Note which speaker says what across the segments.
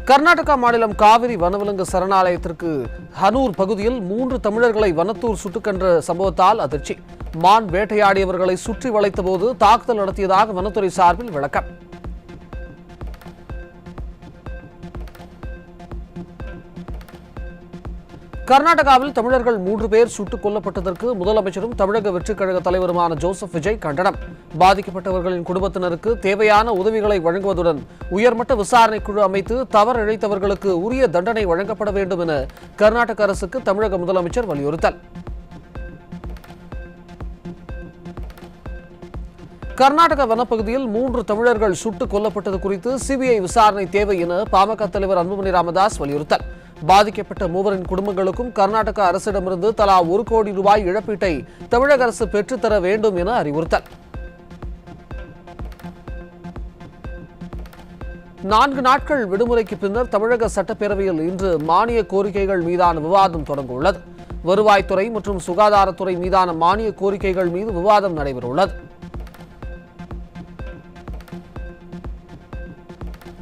Speaker 1: கர்நாடகா மாநிலம் காவிரி வனவிலங்கு சரணாலயத்திற்கு ஹனூர் பகுதியில் 3 தமிழர்களை வனத்தூர் சுட்டுக்கொன்ற சம்பவத்தால் அதிர்ச்சி. மான் வேட்டையாடியவர்களை சுற்றி வளைத்தபோது தாக்குதல் நடத்தியதாக வனத்துறை சார்பில் விளக்கம். கர்நாடகாவில் தமிழர்கள் 3 பேர் சுட்டுக் கொல்லப்பட்டதற்கு முதலமைச்சரும் தமிழக வெற்றிக் கழக தலைவருமான ஜோசப் விஜய் கண்டனம். பாதிக்கப்பட்டவர்களின் குடும்பத்தினருக்கு தேவையான உதவிகளை வழங்குவதுடன் உயர்மட்ட விசாரணை குழு அமைத்து தவறிழைத்தவர்களுக்கு உரிய தண்டனை வழங்கப்பட வேண்டும் என கர்நாடக அரசுக்கு தமிழக முதலமைச்சர் வலியுறுத்தல். கர்நாடக வனப்பகுதியில் 3 தமிழர்கள் சுட்டுக் கொல்லப்பட்டது குறித்து சிபிஐ விசாரணை தேவை என பாமக தலைவர் அன்புமணி ராமதாஸ் வலியுறுத்தல். பாதிக்கப்பட்ட 3 குடும்பங்களுக்கும் கர்நாடக அரசிடமிருந்து தலா 1 கோடி ரூபாய் இழப்பீட்டை தமிழக அரசு பெற்றுத்தர வேண்டும் என அறிவுறுத்தல். 4 நாட்கள் விடுமுறைக்கு பின்னர் தமிழக சட்டப்பேரவையில் இன்று மானிய கோரிக்கைகள் மீதான விவாதம் தொடங்க உள்ளது. வருவாய்த்துறை மற்றும் சுகாதாரத்துறை மீதான மானிய கோரிக்கைகள் மீது விவாதம் நடைபெறவுள்ளது.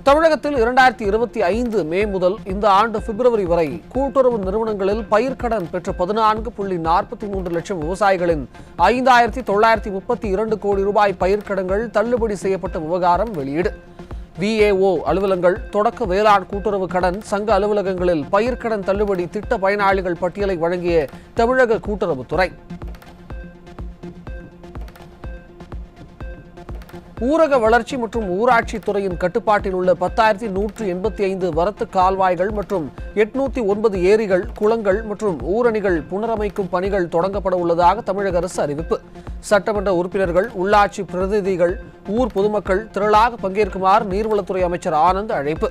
Speaker 1: தமிழகத்தில் 2025 மே முதல் இந்த ஆண்டு பிப்ரவரி வரை கூட்டுறவு நிறுவனங்களில் பயிர்க்கடன் பெற்ற 14.43 லட்சம் விவசாயிகளின் 5,932 கோடி ரூபாய் பயிர்க்கடன்கள் தள்ளுபடி செய்யப்பட்ட விவகாரம் வெளியீடு. VAO அலுவலகங்கள், தொடக்க வேளாண் கூட்டுறவு கடன் சங்க அலுவலகங்களில் பயிர்க்கடன் தள்ளுபடி திட்ட பயனாளிகள் பட்டியலை வழங்கிய தமிழக கூட்டுறவுத்துறை. ஊரக வளர்ச்சி மற்றும் ஊராட்சி துறையின் கட்டுப்பாட்டில் உள்ள 10,185 வரத்து கால்வாய்கள் மற்றும் 809 ஏரிகள், குளங்கள் மற்றும் ஊரணிகள் புனரமைக்கும் பணிகள் தொடங்கப்பட உள்ளதாக தமிழக அரசு அறிவிப்பு. சட்டமன்ற உறுப்பினர்கள், உள்ளாட்சி பிரதிநிதிகள், ஊர் பொதுமக்கள் திரளாக பங்கேற்குமாறு நீர்வளத்துறை அமைச்சர் ஆனந்த் அழைப்பு.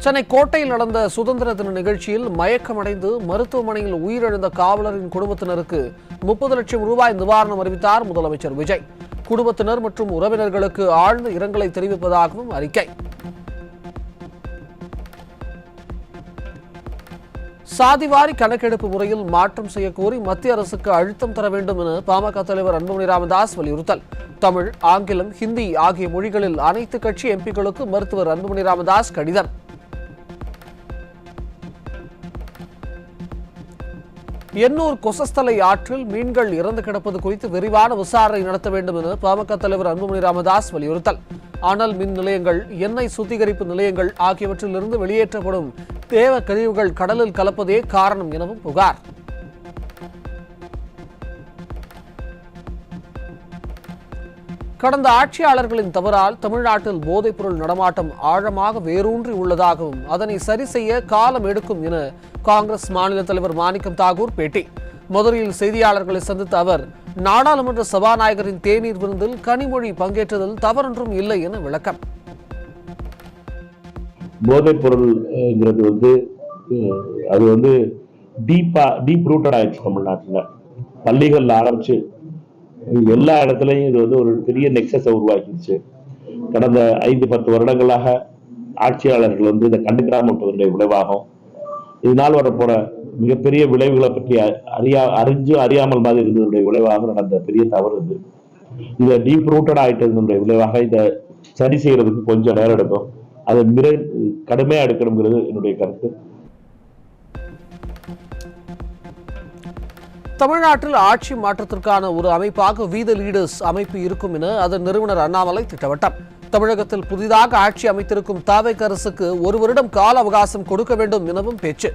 Speaker 1: சென்னை கோட்டையில் நடந்த சுதந்திர தின நிகழ்ச்சியில் மயக்கமடைந்து மருத்துவமனையில் உயிரிழந்த காவலரின் குடும்பத்தினருக்கு 30 லட்சம் ரூபாய் நிவாரணம் அறிவித்தார் முதலமைச்சர் விஜய். குடும்பத்தினர் மற்றும் உறவினர்களுக்கு ஆழ்ந்த இரங்கலை தெரிவிப்பதாகவும் அறிக்கை. சாதிவாரி கணக்கெடுப்பு முறையில் மாற்றம் செய்யக்கோரி மத்திய அரசுக்கு அழுத்தம் தர வேண்டும் என பாமக தலைவர் அன்புமணி ராமதாஸ் வலியுறுத்தல். தமிழ், ஆங்கிலம், ஹிந்தி ஆகிய மொழிகளில் அனைத்து கட்சி எம்பிக்களுக்கு மருத்துவர் அன்புமணி ராமதாஸ் கடிதம். எண்ணூர் கொசஸ்தலை ஆற்றில் மீன்கள் இறந்து கிடப்பது குறித்து விரிவான விசாரணை நடத்த வேண்டும் என பாமக தலைவர் அன்புமணி ராமதாஸ் வலியுறுத்தல். அனல் மின் நிலையங்கள், எண்ணெய் சுத்திகரிப்பு நிலையங்கள் ஆகியவற்றிலிருந்து வெளியேற்றப்படும் தேவ கழிவுகள் கடலில் கலப்பதே காரணம் எனவும் புகார். கடந்த ஆட்சியாளர்களின் தவறால் தமிழ்நாட்டில் போதைப்பொருள் நடமாட்டம் ஆழமாக வேரூன்றி உள்ளதாகவும் அதனை சரி செய்ய காலம் எடுக்கும் என காங்கிரஸ் மாநில தலைவர் மாணிக்கம் தாகூர் பேட்டி. மதுரையில் செய்தியாளர்களை சந்தித்த அவர், நாடாளுமன்ற சபாநாயகரின் தேநீர் விருந்தில் கனிமொழி பங்கேற்றதில் தவறொன்றும் இல்லை என விளக்கம்.
Speaker 2: போதைப்பொருள்ங்கிறது அது டீப் ரூட்டட் ஆயிடுச்சு தமிழ்நாட்டில். பள்ளிகள் ஆரம்பிச்சு எல்லா இடத்துலையும் இது ஒரு பெரிய நெக்ஸஸை உருவாக்கிடுச்சு. கடந்த 5-10 வருடங்களாக ஆட்சியாளர்கள் இதை கண்டுக்கிறாம விட்டதனுடைய விளைவாகும். இதனால் வரப்போற மிகப்பெரிய விளைவுகளை பற்றி அறியாமல் மாதிரி இருந்ததுடைய விளைவாக நடந்த பெரிய தவறு இது. இதை டீப் ரூட்டட் ஆயிட்டதனுடைய விளைவாக இதை சரி செய்யறதுக்கு கொஞ்சம் நேரம் எடுக்கும். அதை கடுமையா எடுக்கணுங்கிறது என்னுடைய கருத்து.
Speaker 1: தமிழ்நாட்டில் ஆட்சி மாற்றத்திற்கான ஒரு அமைப்பாக வி த லீடர்ஸ் அமைப்பு இருக்கும் என அதன் நிறுவனர் அண்ணாமலை திட்டவட்டம். தமிழகத்தில் புதிதாக ஆட்சி அமைத்திருக்கும் தவிக அரசுக்கு 1 வருடம் கால அவகாசம் கொடுக்க வேண்டும் எனவும் பேச்சு.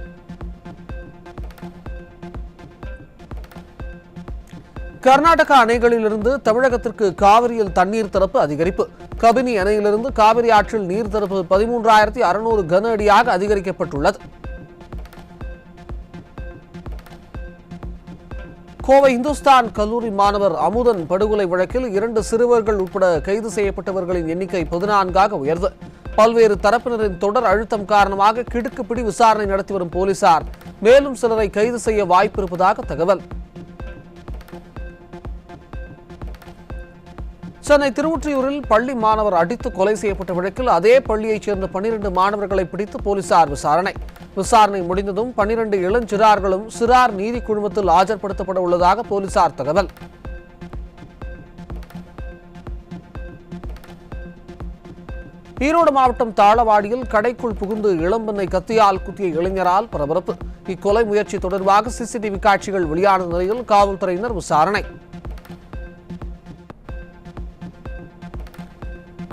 Speaker 1: கர்நாடக அணைகளிலிருந்து தமிழகத்திற்கு காவிரியில் தண்ணீர் திறப்பு அதிகரிப்பு. கபினி அணையிலிருந்து காவிரி ஆற்றில் நீர் திறப்பு 13,600 கன அடியாக அதிகரிக்கப்பட்டுள்ளது. கோவை இந்துஸ்தான் கல்லூரி மாணவர் அமுதன் படுகொலை வழக்கில் 2 சிறுவர்கள் உட்பட கைது செய்யப்பட்டவர்களின் எண்ணிக்கை 14ஆக உயர்வு. பல்வேறு தரப்பினரின் தொடர் அழுத்தம் காரணமாக கிடுக்குப்பிடி விசாரணை நடத்தி வரும் போலீசார் மேலும் சிலரை கைது செய்ய வாய்ப்பு இருப்பதாக தகவல். சென்னை திருவொற்றியூரில் பள்ளி மாணவர் அடித்து கொலை செய்யப்பட்ட வழக்கில் அதே பள்ளியைச் சேர்ந்த 12 மாணவர்களை பிடித்து போலீசார் விசாரணை. விசாரணை முடிந்ததும் 12 இளஞ்சிறார்களும் சிறார் நீதி குழுமத்தில் ஆஜர்படுத்தப்பட உள்ளதாக போலீசார் தகவல். ஈரோடு மாவட்டம் தாளவாடியில் கடைக்குள் புகுந்து இளம்பெண்ணை கத்தியால் குத்திய இளைஞரால் பரபரப்பு. இக்கொலை முயற்சி தொடர்பாக சிசிடிவி காட்சிகள் வெளியான நிலையில் காவல்துறையினர் விசாரணை.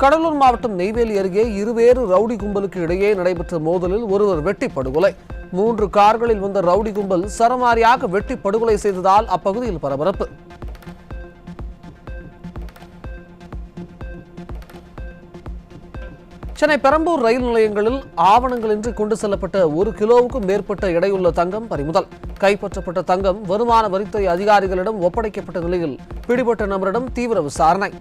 Speaker 1: கடலூர் மாவட்டம் நெய்வேலி அருகே இருவேறு ரவுடி கும்பலுக்கு இடையே நடைபெற்ற மோதலில் ஒருவர் வெட்டி படுகொலை. 3 கார்களில் வந்த ரவுடி கும்பல் சரமாரியாக வெட்டி படுகொலை செய்ததால் அப்பகுதியில் பரபரப்பு. சென்னை பெரம்பூர் ரயில் நிலையங்களில் ஆவணங்களின்றி கொண்டு செல்லப்பட்ட 1 கிலோவுக்கும் மேற்பட்ட எடையுள்ள தங்கம் பறிமுதல். கைப்பற்றப்பட்ட தங்கம் வருமான வரித்துறை அதிகாரிகளிடம் ஒப்படைக்கப்பட்ட நிலையில் பிடிபட்ட நபரிடம் தீவிர விசாரணை.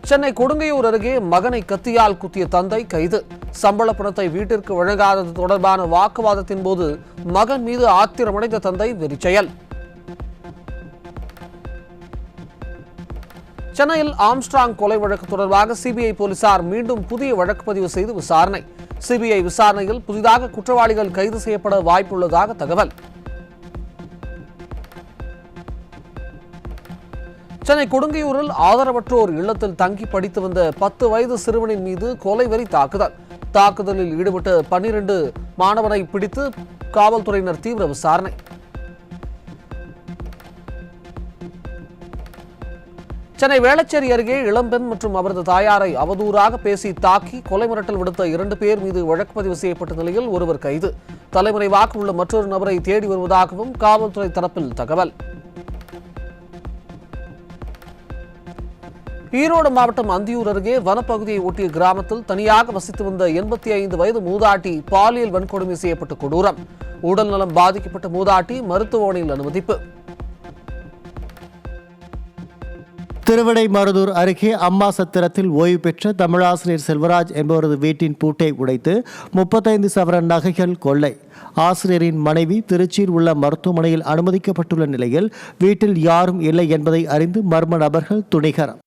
Speaker 1: சென்னை கொடுங்கையூர் அருகே மகனை கத்தியால் குத்திய தந்தை கைது. சம்பள பணத்தை வீட்டிற்கு வழங்காதது தொடர்பான வாக்குவாதத்தின் போது மகன் மீது ஆத்திரமடைந்த தந்தை வெறிச்செயல். சென்னையில் ஆம்ஸ்ட்ராங் கொலை வழக்கு தொடர்பாக சிபிஐ போலீசார் மீண்டும் புதிய வழக்கு பதிவு செய்து விசாரணை. சிபிஐ விசாரணையில் புதிதாக குற்றவாளிகள் கைது செய்யப்பட வாய்ப்புள்ளதாக தகவல். சென்னை கொடுங்கையூரில் ஆதரவற்றோர் இல்லத்தில் தங்கி படித்து வந்த 10 வயது சிறுவனின் மீது கொலைவெறி தாக்குதல். தாக்குதலில் ஈடுபட்ட 12 மாணவனை பிடித்து காவல்துறையினர் தீவிர விசாரணை. சென்னை வேளச்சேரி அருகே இளம்பெண் மற்றும் அவரது தாயாரை அவதூறாக பேசி தாக்கி கொலை மிரட்டல் விடுத்த 2 பேர் மீது வழக்கு பதிவு செய்யப்பட்ட நிலையில் ஒருவர் கைது. தலைமறைவாக உள்ள மற்றொரு நபரை தேடி வருவதாகவும் காவல்துறை தரப்பில் தகவல். ஈரோடு மாவட்டம் அந்தியூர் அருகே வனப்பகுதியை ஒட்டிய கிராமத்தில் தனியாக வசித்து வந்த 85 வயது மூதாட்டி பாலியல் வன்கொடுமை செய்யப்பட்ட கொடூரம். உடல்நலம் பாதிக்கப்பட்ட மூதாட்டி மருத்துவமனையில் அனுமதிப்பு.
Speaker 3: திருவிடைமருதூர் அருகே அம்மா சத்திரத்தில் ஓய்வு பெற்ற தமிழாசிரியர் செல்வராஜ் என்பவரது வீட்டின் பூட்டை உடைத்து 35 சவரன் நகைகள் கொள்ளை. ஆசிரியரின் மனைவி திருச்சியில் உள்ள மருத்துவமனையில் அனுமதிக்கப்பட்டுள்ள நிலையில் வீட்டில் யாரும் இல்லை என்பதை அறிந்து மர்ம நபர்கள் துணிகரம்.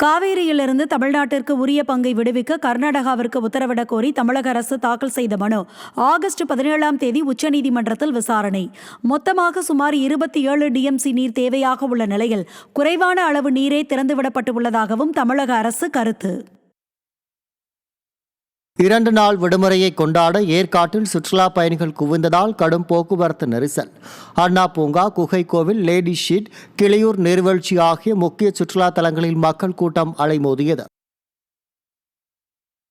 Speaker 4: காவேரியிலிருந்து தமிழ்நாட்டிற்கு உரிய பங்கை விடுவிக்க கர்நாடகாவிற்கு உத்தரவிடக் கோரி தமிழக அரசு தாக்கல் செய்த மனு ஆகஸ்ட் 17ஆம் தேதி உச்சநீதிமன்றத்தில் விசாரணை. மொத்தமாக சுமார் 27 டிஎம்சி நீர் தேவையாக உள்ள நிலையில் குறைவான அளவு நீரே திறந்துவிடப்பட்டுள்ளதாகவும் தமிழக அரசு கருத்து.
Speaker 3: 2 நாள் விடுமுறையை கொண்டாட ஏற்காட்டில் சுற்றுலா பயணிகள் குவிந்ததால் கடும் போக்குவரத்து நெரிசல். அண்ணா பூங்கா, குகை கோவில், லேடி ஷீட், கிளியூர் நீர்வீழ்ச்சி ஆகிய முக்கிய சுற்றுலா தலங்களில் மக்கள் கூட்டம் அலைமோதியது.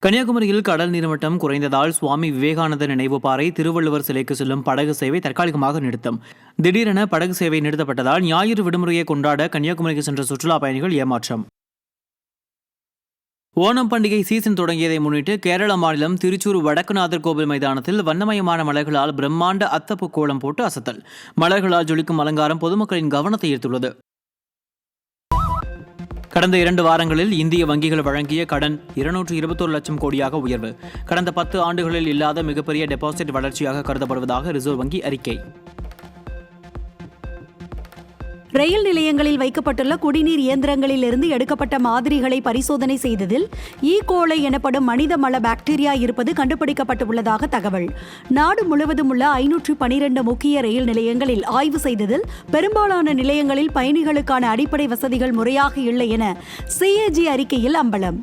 Speaker 5: கன்னியாகுமரியில் கடல் நீர்மட்டம் குறைந்ததால் சுவாமி விவேகானந்தர் நினைவு பாறை திருவள்ளுவர் சிலைக்கு செல்லும் படகு சேவை தற்காலிகமாக நிறுத்தம். திடீரென படகு சேவை நிறுத்தப்பட்டதால் ஞாயிறு விடுமுறையை கொண்டாட கன்னியாகுமரிக்கு சென்ற சுற்றுலா பயணிகள் ஏமாற்றம். ஓணம் பண்டிகை சீசன் தொடங்கியதை முன்னிட்டு கேரள மாநிலம் திருச்சூர் வடக்குநாதர் கோவில் மைதானத்தில் வண்ணமயமான மலர்களால் பிரம்மாண்ட அத்தப்பு கோலம் போட்டு அசத்தல். மலர்களால் ஜொலிக்கும் அலங்காரம் பொதுமக்களின் கவனத்தை ஈர்த்துள்ளது. கடந்த 2 வாரங்களில் இந்திய வங்கிகள் வழங்கிய கடன் 221 லட்சம் கோடியாக உயர்வு. கடந்த 10 ஆண்டுகளில் இல்லாத மிகப்பெரிய டெபாசிட் வளர்ச்சியாக கருதப்படுவதாக ரிசர்வ் வங்கி அறிக்கை.
Speaker 4: ரயில் நிலையங்களில் வைக்கப்பட்டுள்ள குடிநீர் இயந்திரங்களில் இருந்து எடுக்கப்பட்ட மாதிரிகளை பரிசோதனை செய்ததில் ஈகோலை எனப்படும் மனித மல பாக்டீரியா இருப்பது கண்டுபிடிக்கப்பட்டுள்ளதாக தகவல். நாடு முழுவதும் உள்ள 512 முக்கிய ரயில் நிலையங்களில் ஆய்வு செய்ததில் பெரும்பாலான நிலையங்களில் பயணிகளுக்கான அடிப்படை வசதிகள் முறையாக இல்லை என சிஏஜி அறிக்கையில் அம்பலம்.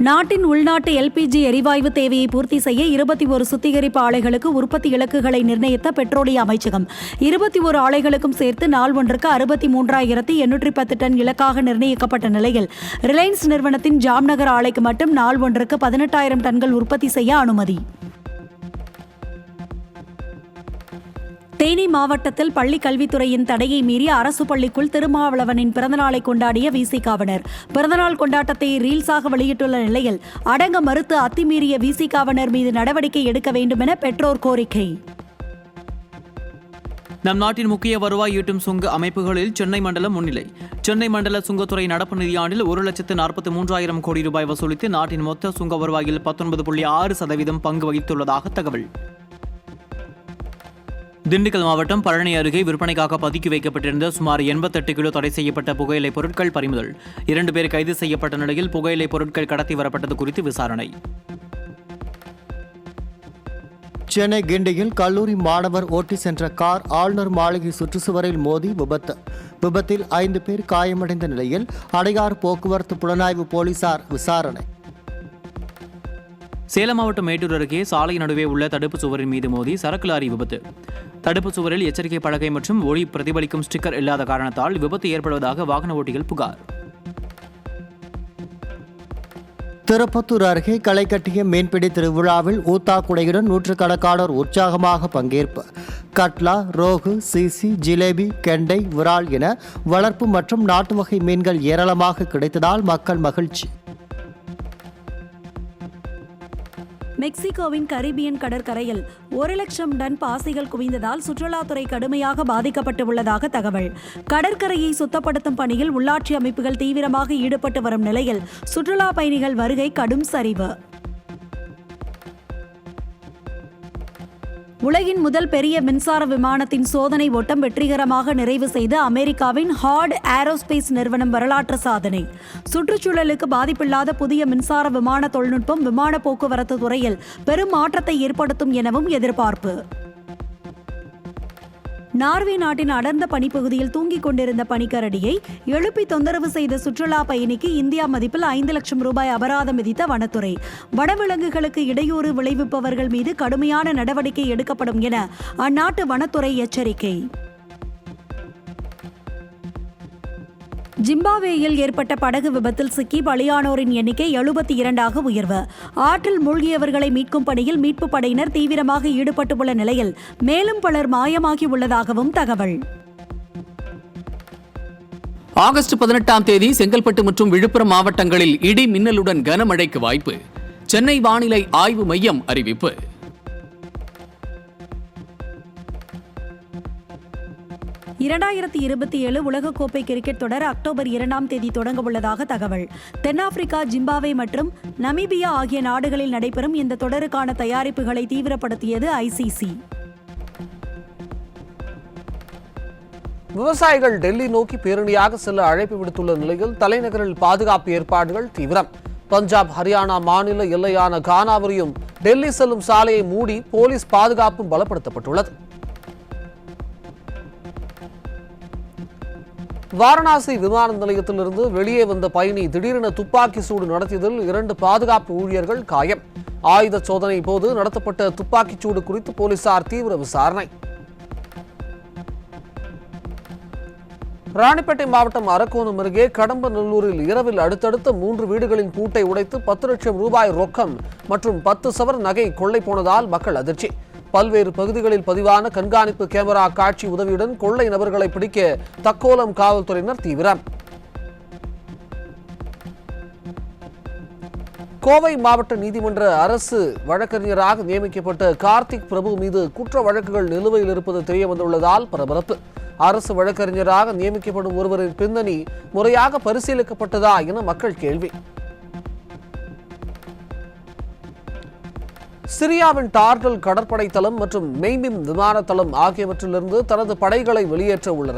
Speaker 4: நாட்டின் உள்நாட்டு எல்பிஜி எரிவாயு தேவையை பூர்த்தி செய்ய 21 சுத்திகரிப்பு ஆலைகளுக்கு உற்பத்தி இலக்குகளை நிர்ணயித்த பெட்ரோலிய அமைச்சகம் 21 ஆலைகளுக்கும் சேர்த்து நாள் ஒன்றுக்கு 63,810 டன் இலக்காக நிர்ணயிக்கப்பட்ட நிலையில் ரிலையன்ஸ் நிறுவனத்தின் ஜாம்நகர் ஆலைக்கு மட்டும் நாள் ஒன்றுக்கு 18,000 டன்கள் உற்பத்தி செய்ய அனுமதி. தேனி மாவட்டத்தில் பள்ளி கல்வித்துறையின் தடையை மீறி அரசு பள்ளிக்குள் திருமாவளவனின் பிறந்தநாளை கொண்டாடிய விசிகாவினர் பிறந்தநாள் கொண்டாட்டத்தை ரீல்ஸாக வெளியிட்டுள்ள நிலையில் அடங்க மறுத்து அத்துமீறிய விசிகாவினர் மீது நடவடிக்கை எடுக்க வேண்டும் என பெற்றோர் கோரிக்கை.
Speaker 5: நம் நாட்டின் முக்கிய வருவாய் ஈட்டும் சுங்க அமைப்புகளில் சென்னை மண்டலம் முன்னிலை. சென்னை மண்டல சுங்கத்துறை நடப்பு நிதியாண்டில் 1,43,000 கோடி ரூபாய் வசூலித்து நாட்டின் மொத்த சுங்க வருவாயில் 19.6% பங்கு வகித்துள்ளதாக தகவல். திண்டுக்கல் மாவட்டம் பழனி அருகே விற்பனைக்காக பதுக்கி வைக்கப்பட்டிருந்த சுமார் 88 கிலோ தடை செய்யப்பட்ட புகையிலை பொருட்கள் பறிமுதல். 2 பேர் கைது செய்யப்பட்ட நிலையில் புகையிலை பொருட்கள் கடத்தி வரப்பட்டது குறித்து விசாரணை.
Speaker 3: சென்னை கிண்டியில் கல்லூரி மாணவர் ஓட்டி சென்ற கார் ஆளுநர் மாளிகை சுற்றுச்சுவரில் மோதி விபத்தில் 5 பேர் காயமடைந்த நிலையில் அடையார் போக்குவரத்து புலனாய்வு போலீசார் விசாரணை.
Speaker 5: சேலம் மாவட்டம் மேட்டூர் அருகே சாலை நடுவே உள்ள தடுப்பு சுவரின் மீது மோதி சரக்கு லாரி விபத்து. தடுப்பு சுவரில் எச்சரிக்கை பலகை மற்றும் ஒளி பிரதிபலிக்கும் ஸ்டிக்கர் இல்லாத காரணத்தால் விபத்து ஏற்படுவதாக வாகன ஓட்டிகள் புகார்.
Speaker 3: திருப்பத்தூர் அருகே களை கட்டிய மீன்பிடி திருவிழாவில் ஊத்தாக்குடையுடன் நூற்றுக்கணக்கானோர் உற்சாகமாக பங்கேற்பு. கட்லா, ரோகு, சீசி, ஜிலேபி, கெண்டை, விரால் என வளர்ப்பு மற்றும் நாட்டு வகை மீன்கள் ஏராளமாக கிடைத்ததால் மக்கள் மகிழ்ச்சி.
Speaker 4: மெக்சிகோவின் கரிபியன் கடற்கரையில் 1,00,000 டன் பாசிகள் குவிந்ததால் சுற்றுலாத்துறை கடுமையாக பாதிக்கப்பட்டுள்ளதாக தகவல். கடற்கரையை சுத்தப்படுத்தும் பணியில் உள்ளாட்சி அமைப்புகள் தீவிரமாக ஈடுபட்டு வரும் நிலையில் சுற்றுலா பயணிகள் வருகை கடும் சரிவு. உலகின் முதல் பெரிய மின்சார விமானத்தின் சோதனை ஓட்டம் வெற்றிகரமாக நிறைவு செய்து அமெரிக்காவின் ஹார்ட் ஏரோஸ்பேஸ் நிறுவனம் வரலாற்று சாதனை. சுற்றுச்சூழலுக்கு பாதிப்பில்லாத புதிய மின்சார விமான தொழில்நுட்பம் விமான போக்குவரத்து துறையில் பெரும் மாற்றத்தை ஏற்படுத்தும் எனவும் எதிர்பார்ப்பு. நார்வே நாட்டின் அடர்ந்த பனிப்பகுதியில் தூங்கிக் கொண்டிருந்த பனிக்கரடியை எழுப்பி தொந்தரவு செய்த சுற்றுலா பயணிக்கு இந்தியா மதிப்பில் 5 லட்சம் ரூபாய் அபராதம் விதித்த வனத்துறை. வனவிலங்குகளுக்கு இடையூறு விளைவிப்பவர்கள் மீது கடுமையான நடவடிக்கை எடுக்கப்படும் என அந்நாட்டு வனத்துறை எச்சரிக்கை. ஜிம்பாப்வேயில் ஏற்பட்ட படகு விபத்தில் சிக்கி பலியானோரின் எண்ணிக்கை 72ஆக உயர்வு. ஆற்றில் மூழ்கியவர்களை மீட்கும் பணியில் மீட்புப் படையினர் தீவிரமாக ஈடுபட்டுள்ள நிலையில் மேலும் பலர் மாயமாகி உள்ளதாகவும் தகவல்.
Speaker 6: ஆகஸ்ட் 18ஆம் தேதி செங்கல்பட்டு மற்றும் விழுப்புரம் மாவட்டங்களில் இடி மின்னலுடன் கனமழைக்கு வாய்ப்பு. சென்னை வானிலை ஆய்வு மையம் அறிவிப்பு.
Speaker 4: 2027 உலகக்கோப்பை கிரிக்கெட் தொடர் அக்டோபர் 2ஆம் தேதி தொடங்க உள்ளதாக தகவல். தென்னாப்பிரிக்கா, ஜிம்பாப்வே மற்றும் நமீபியா ஆகிய நாடுகளில் நடைபெறும் இந்த தொடருக்கான தயாரிப்புகளை தீவிரப்படுத்தியது ICC.
Speaker 1: விவசாயிகள் டெல்லி நோக்கி பேரணியாக செல்ல அழைப்பு விடுத்துள்ள நிலையில் தலைநகரில் பாதுகாப்பு ஏற்பாடுகள் தீவிரம். பஞ்சாப், ஹரியானா மாநில எல்லையான கானாவரியும் டெல்லி செல்லும் சாலையை மூடி போலீஸ் பாதுகாப்பும் பலப்படுத்தப்பட்டுள்ளது. வாரணாசி விமான நிலையத்திலிருந்து வெளியே வந்த பயணி திடீரென துப்பாக்கி சூடு நடத்தியதில் 2 பாதுகாப்பு ஊழியர்கள் காயம். ஆயுத சோதனை போது நடத்தப்பட்ட துப்பாக்கிச் சூடு குறித்து போலீசார் தீவிர விசாரணை. ராணிப்பேட்டை மாவட்டம் அரக்கோணம் அருகே கடம்பநல்லூரில் இரவில் அடுத்தடுத்த 3 வீடுகளின் பூட்டை உடைத்து 10 லட்சம் ரூபாய் ரொக்கம் மற்றும் 10 சவரன் நகை கொள்ளை போனதால் மக்கள் அதிர்ச்சி. பல்வேறு பகுதிகளில் பதிவான கண்காணிப்பு கேமரா காட்சி உதவியுடன் கொள்ளை நபர்களை பிடிக்க தக்கோலம் காவல்துறையினர் தீவிரம். கோவை மாவட்ட நீதிமன்ற அரசு வழக்கறிஞராக நியமிக்கப்பட்ட கார்த்திக் பிரபு மீது குற்ற வழக்குகள் நிலுவையில் இருப்பது தெரியவந்துள்ளதால் பரபரப்பு. அரசு வழக்கறிஞராக நியமிக்கப்படும் ஒருவரின் பின்னணி முறையாக பரிசீலிக்கப்பட்டதா என மக்கள் கேள்வி. சிரியாவின் டார்டல் கடற்படை தளம் மற்றும் மெய்மிம் விமான தளம் ஆகியவற்றிலிருந்து தனது படைகளை வெளியேற்ற உள்ள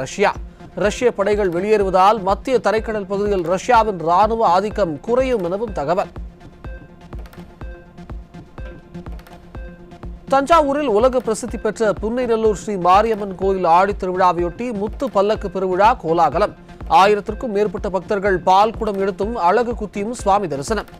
Speaker 1: ரஷ்ய படைகள் வெளியேறுவதால் மத்திய தரைக்கடல் பகுதியில் ரஷ்யாவின் ராணுவ ஆதிக்கம் குறையும் எனவும் தகவல். தஞ்சாவூரில் உலக பிரசித்தி பெற்ற புன்னைநல்லூர் ஸ்ரீ மாரியம்மன் கோயில் ஆடித் திருவிழாவையொட்டி முத்து பல்லக்கு பெருவிழா கோலாகலம். 1000க்கும் மேற்பட்ட பக்தர்கள் பால் குடம் எடுத்தும் அழகு குத்தியும் சுவாமி தரிசனம்.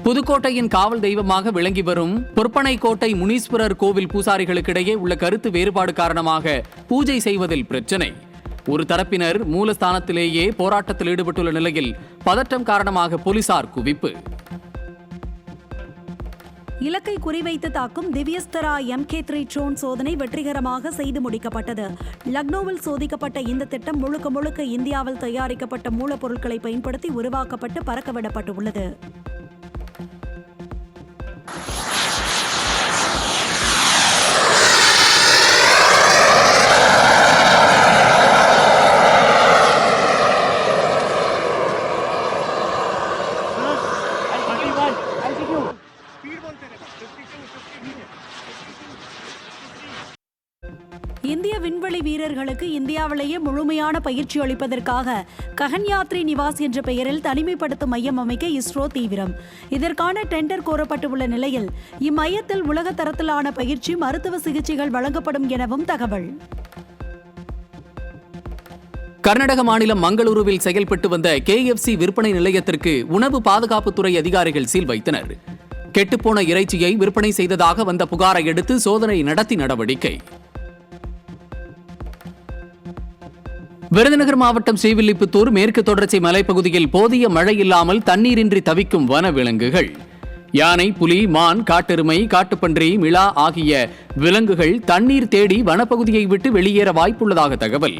Speaker 6: புதுக்கோட்டையின் காவல் தெய்வமாக விளங்கி வரும் பொற்பனைக்கோட்டை முனீஸ்வரர் கோவில் பூசாரிகளுக்கிடையே உள்ள கருத்து வேறுபாடு காரணமாக பூஜை செய்வதில் பிரச்சனை. ஒரு தரப்பினர் மூலஸ்தானத்திலேயே போராட்டத்தில் ஈடுபட்டுள்ள நிலையில் பதற்றம் காரணமாக போலீசார் குவிப்பு.
Speaker 4: இலக்கை குறிவைத்து தாக்கும் திவ்யஸ்தரா MK3 ட்ரோன் சோதனை வெற்றிகரமாக செய்து முடிக்கப்பட்டது. லக்னோவில் சோதிக்கப்பட்ட இந்த திட்டம் முழுக்க இந்தியாவில் தயாரிக்கப்பட்ட மூலப்பொருட்களை பயன்படுத்தி உருவாக்கப்பட்டு பறக்கவிடப்பட்டுள்ளது. மாணவர்களுக்கு இந்தியாவிலேயே முழுமையான பயிற்சி அளிப்பதற்காக ககன்யாத்ரி நிவாஸ் என்ற பெயரில் தனிமைப்படுத்தும் மையம் அமைக்க இஸ்ரோ தீவிரம். இதற்கான டெண்டர் கோரப்பட்டுள்ள நிலையில் இம்மையத்தில் உலக தரத்திலான பயிற்சி மருத்துவ சிகிச்சைகள் வழங்கப்படும் எனவும் தகவல்.
Speaker 6: கர்நாடக மாநிலம் மங்களூருவில் செயல்பட்டு வந்த KFC விற்பனை நிலையத்திற்கு உணவு பாதுகாப்புத்துறை அதிகாரிகள் சீல் வைத்தனர். கெட்டுப்போன இறைச்சியை விற்பனை செய்ததாக வந்த புகாரை அடுத்து சோதனை நடத்தி நடவடிக்கை. விருதுநகர் மாவட்டம் ஸ்ரீவில்லிபுத்தூர் மேற்கு தொடர்ச்சி மலைப்பகுதியில் போதிய மழை இல்லாமல் தண்ணீரின்றி தவிக்கும் வனவிலங்குகள். யானை, புலி, மான், காட்டெருமை, காட்டுப்பன்றி, மிளா ஆகிய விலங்குகள் தண்ணீர் தேடி வனப்பகுதியை விட்டு வெளியேற வாய்ப்புள்ளதாக தகவல்.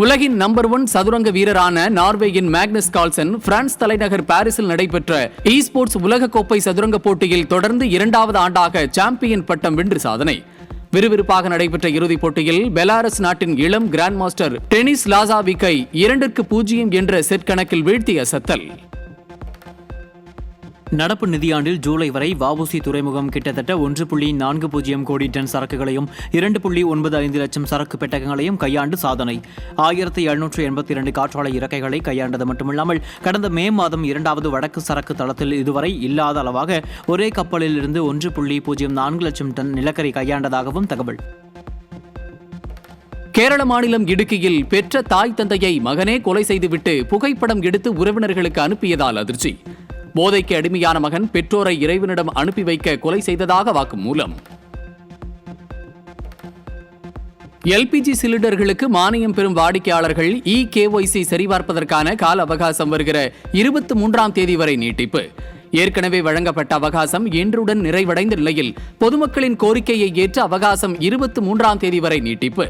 Speaker 6: உலகின் நம்பர் 1 சதுரங்க வீரரான நார்வேயின் மேக்னஸ் கால்சன் பிரான்ஸ் தலைநகர் பாரிஸில் நடைபெற்ற ஸ்போர்ட்ஸ் உலகக்கோப்பை சதுரங்க போட்டியில் தொடர்ந்து 2வது ஆண்டாக சாம்பியன் பட்டம் வென்று சாதனை. விறுவிறுப்பாக நடைபெற்ற இறுதிப் போட்டியில் பெலாரஸ் நாட்டின் இளம் கிராண்ட் மாஸ்டர் டெனிஸ் லாசாவிக்கை 2-0 என்ற செட் கணக்கில் வீழ்த்தி அசத்தல்.
Speaker 5: நடப்பு நிதியாண்டில் ஜூலை வரை வஉசி துறைமுகம் கிட்டத்தட்ட 1.40 கோடி டன் சரக்குகளையும் 2.95 லட்சம் சரக்கு பெட்டகங்களையும் கையாண்டு சாதனை. 1782 காற்றாலை இறக்கைகளை கையாண்டது மட்டுமில்லாமல் கடந்த மே மாதம் 2வது வடக்கு சரக்கு தளத்தில் இதுவரை இல்லாத அளவாக ஒரே கப்பலில் இருந்து 1.04 லட்சம் டன் நிலக்கரி கையாண்டதாகவும் தகவல்.
Speaker 6: கேரள மாநிலம் இடுக்கியில் பெற்ற தாய் தந்தையை மகனே கொலை செய்துவிட்டு புகைப்படம் எடுத்து உறவினர்களுக்கு அனுப்பியதால் அதிர்ச்சி. போதைக்கு அடிமையான மகன் பெற்றோரை இறைவனிடம் அனுப்பி வைக்க கொலை செய்ததாக வாக்குமூலம். LPG சிலிண்டர்களுக்கு மானியம் பெறும் வாடிக்கையாளர்கள் KYC சரிபார்ப்பதற்கான கால அவகாசம் வருகிற 23ஆம் தேதி வரை நீட்டிப்பு. ஏற்கனவே வழங்கப்பட்ட அவகாசம் இன்றுடன் நிறைவடைந்த நிலையில் பொதுமக்களின் கோரிக்கையை ஏற்று அவகாசம் 23ஆம் தேதி வரை நீட்டிப்பு.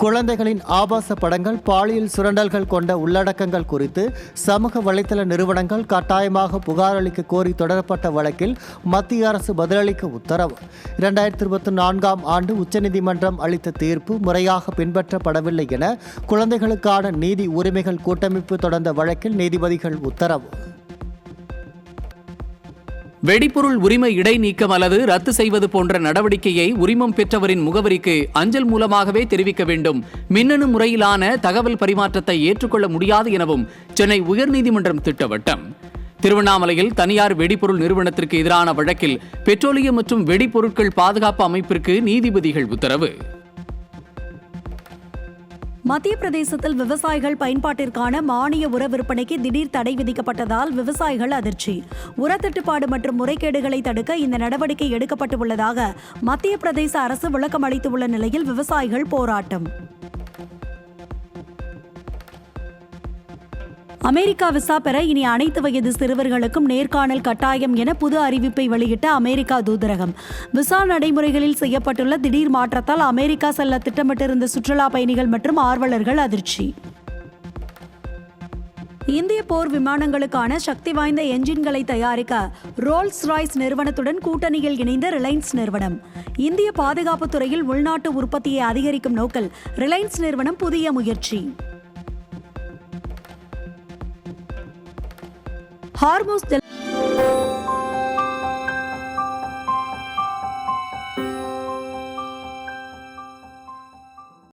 Speaker 3: குழந்தைகளின் ஆபாச படங்கள், பாலியல் சுரண்டல்கள் கொண்ட உள்ளடக்கங்கள் குறித்து சமூக வலைதள நிறுவனங்கள் கட்டாயமாக புகார் அளிக்க கோரி தொடரப்பட்ட வழக்கில் மத்திய அரசு பதிலளிக்க உத்தரவு. 2024ஆம் ஆண்டு உச்சநீதிமன்றம் அளித்த தீர்ப்பு முறையாக பின்பற்றப்படவில்லை என குழந்தைகளுக்கான நீதி உரிமைகள் கூட்டமைப்பு தொடர்ந்த வழக்கில் நீதிபதிகள் உத்தரவு.
Speaker 6: வெடிபொருள் உரிமை இடைநீக்கம் அல்லது ரத்து செய்வது போன்ற நடவடிக்கையை உரிமம் பெற்றவரின் முகவரிக்கு அஞ்சல் மூலமாகவே தெரிவிக்க வேண்டும். மின்னணு முறையிலான தகவல் பரிமாற்றத்தை ஏற்றுக்கொள்ள முடியாது எனவும் சென்னை உயர்நீதிமன்றம் திட்டவட்டம். திருவண்ணாமலையில் தனியார் வெடிபொருள் நிறுவனத்திற்கு எதிரான வழக்கில் பெட்ரோலியம் மற்றும் வெடிபொருட்கள் பாதுகாப்பு அமைப்பிற்கு நீதிபதிகள் உத்தரவு.
Speaker 4: மத்திய பிரதேசத்தில் விவசாயிகள் பயன்பாட்டிற்கான மானிய உர விற்பனைக்கு திடீர் தடை விதிக்கப்பட்டதால் விவசாயிகள் அதிர்ச்சி. உரத்தட்டுப்பாடு மற்றும் முறைகேடுகளை தடுக்க இந்த நடவடிக்கை எடுக்கப்பட்டுள்ளதாக மத்திய பிரதேச அரசு விளக்கம் அளித்துள்ள நிலையில் விவசாயிகள் போராட்டம். அமெரிக்கா விசா பெற இனி அனைத்து வயது சிறுவர்களுக்கும் நேர்காணல் கட்டாயம் என புது அறிவிப்பை வெளியிட்ட அமெரிக்கா தூதரகம். விசா நடைமுறைகளில் செய்யப்பட்டுள்ள திடீர் மாற்றத்தால் அமெரிக்கா செல்ல திட்டமிட்டிருந்த சுற்றுலா பயணிகள் மற்றும் ஆர்வலர்கள் அதிர்ச்சி. இந்திய போர் விமானங்களுக்கான சக்தி வாய்ந்த என்ஜின்களை தயாரிக்க ரோல்ஸ் ராய்ஸ் நிறுவனத்துடன் கூட்டணியில் இணைந்த ரிலையன்ஸ் நிறுவனம். இந்திய பாதுகாப்பு துறையில் உள்நாட்டு உற்பத்தியை அதிகரிக்கும் நோக்கில் ரிலையன்ஸ் நிறுவனம் புதிய முயற்சி. ஹார்மோஸ்